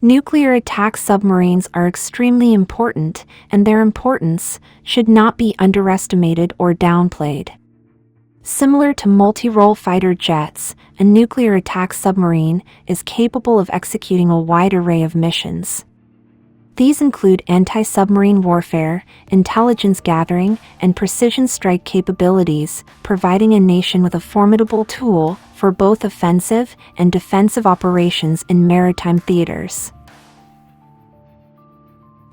Nuclear attack submarines are extremely important, and their importance should not be underestimated or downplayed. Similar to multirole fighter jets, a nuclear attack submarine is capable of executing a wide array of missions. These include anti-submarine warfare, intelligence gathering, and precision strike capabilities, providing a nation with a formidable tool for both offensive and defensive operations in maritime theaters.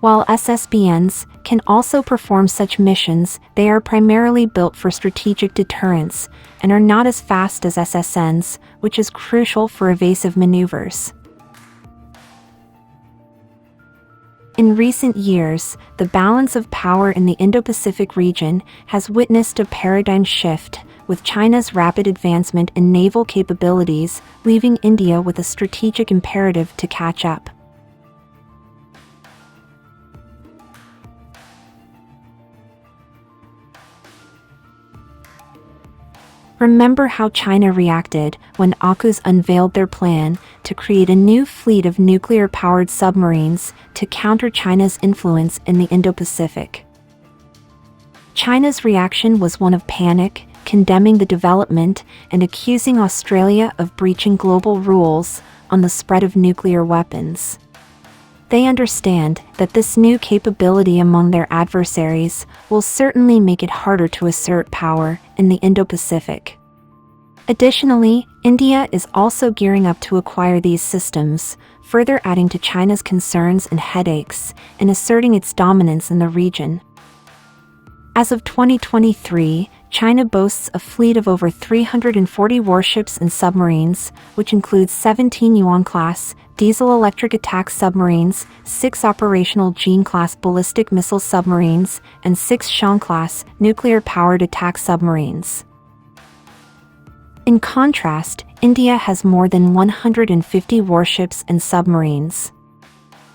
While SSBNs can also perform such missions, they are primarily built for strategic deterrence and are not as fast as SSNs, which is crucial for evasive maneuvers. In recent years, the balance of power in the Indo-Pacific region has witnessed a paradigm shift, with China's rapid advancement in naval capabilities leaving India with a strategic imperative to catch up. Remember how China reacted when AUKUS unveiled their plan to create a new fleet of nuclear-powered submarines to counter China's influence in the Indo-Pacific. China's reaction was one of panic, condemning the development and accusing Australia of breaching global rules on the spread of nuclear weapons. They understand that this new capability among their adversaries will certainly make it harder to assert power in the Indo-Pacific. Additionally, India is also gearing up to acquire these systems, further adding to China's concerns and headaches in asserting its dominance in the region. As of 2023, China boasts a fleet of over 340 warships and submarines, which includes 17 Yuan-class diesel-electric attack submarines, 6 operational Jin-class ballistic missile submarines, and 6 Shan-class nuclear-powered attack submarines. In contrast, India has more than 150 warships and submarines.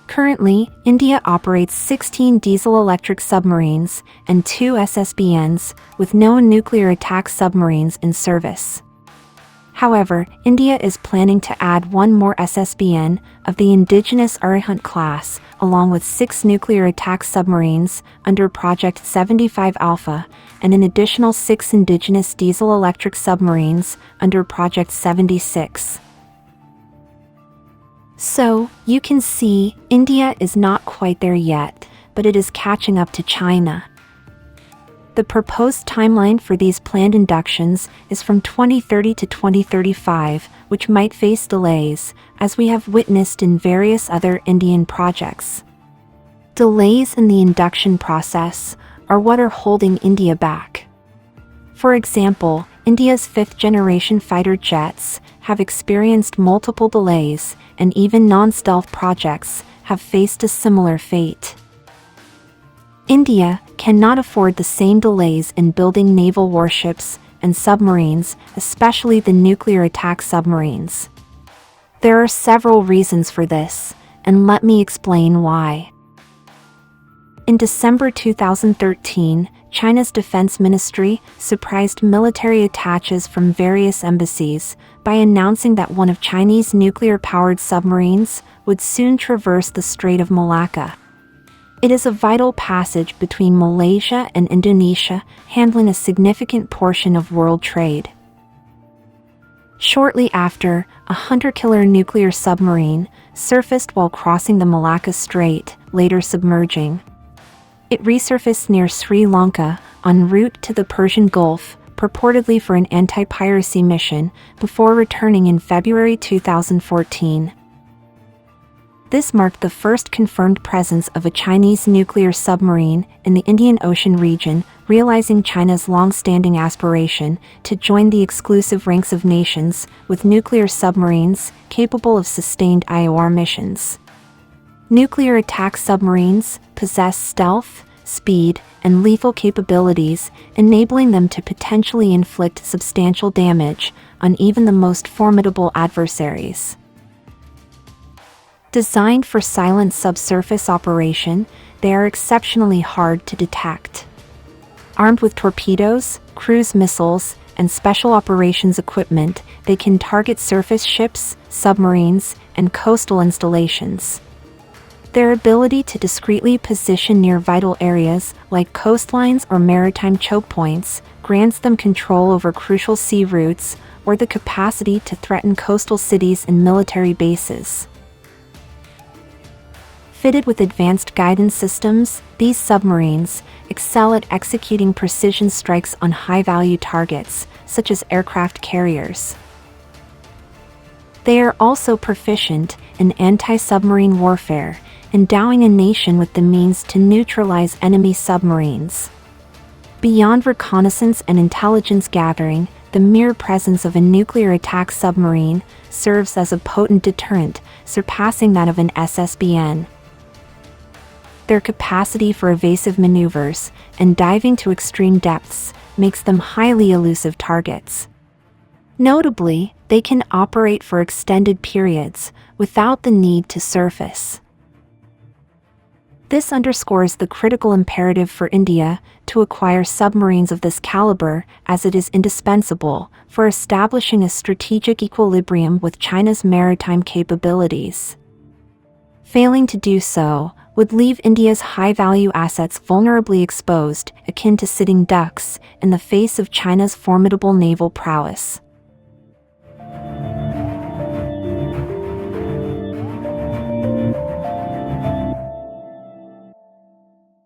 Currently, India operates 16 diesel-electric submarines and 2 SSBNs, with no nuclear attack submarines in service. However, India is planning to add one more SSBN of the indigenous Arihant class, along with 6 nuclear attack submarines under Project 75 Alpha, and an additional 6 indigenous diesel-electric submarines under Project 76. So, you can see, India is not quite there yet, but it is catching up to China. The proposed timeline for these planned inductions is from 2030 to 2035, which might face delays, as we have witnessed in various other Indian projects. Delays in the induction process are what are holding India back. For example, India's 5th-generation fighter jets have experienced multiple delays, and even non-stealth projects have faced a similar fate. India cannot afford the same delays in building naval warships and submarines, especially the nuclear attack submarines. There are several reasons for this, and let me explain why. In December 2013, China's Defense Ministry surprised military attaches from various embassies by announcing that one of Chinese nuclear-powered submarines would soon traverse the Strait of Malacca. It is a vital passage between Malaysia and Indonesia, handling a significant portion of world trade. Shortly after, a hunter-killer nuclear submarine surfaced while crossing the Malacca Strait, later submerging. It resurfaced near Sri Lanka, en route to the Persian Gulf, purportedly for an anti-piracy mission, before returning in February 2014. This marked the first confirmed presence of a Chinese nuclear submarine in the Indian Ocean region, realizing China's long-standing aspiration to join the exclusive ranks of nations with nuclear submarines capable of sustained IOR missions. Nuclear attack submarines possess stealth, speed, and lethal capabilities, enabling them to potentially inflict substantial damage on even the most formidable adversaries. Designed for silent subsurface operation, they are exceptionally hard to detect. Armed with torpedoes, cruise missiles, and special operations equipment, they can target surface ships, submarines, and coastal installations. Their ability to discreetly position near vital areas, like coastlines or maritime choke points, grants them control over crucial sea routes, or the capacity to threaten coastal cities and military bases. Fitted with advanced guidance systems, these submarines excel at executing precision strikes on high-value targets, such as aircraft carriers. They are also proficient in anti-submarine warfare, endowing a nation with the means to neutralize enemy submarines. Beyond reconnaissance and intelligence gathering, the mere presence of a nuclear attack submarine serves as a potent deterrent, surpassing that of an SSBN. Their capacity for evasive maneuvers and diving to extreme depths makes them highly elusive targets. Notably, they can operate for extended periods without the need to surface. This underscores the critical imperative for India to acquire submarines of this caliber, as it is indispensable for establishing a strategic equilibrium with China's maritime capabilities. Failing to do so would leave India's high-value assets vulnerably exposed, akin to sitting ducks, in the face of China's formidable naval prowess.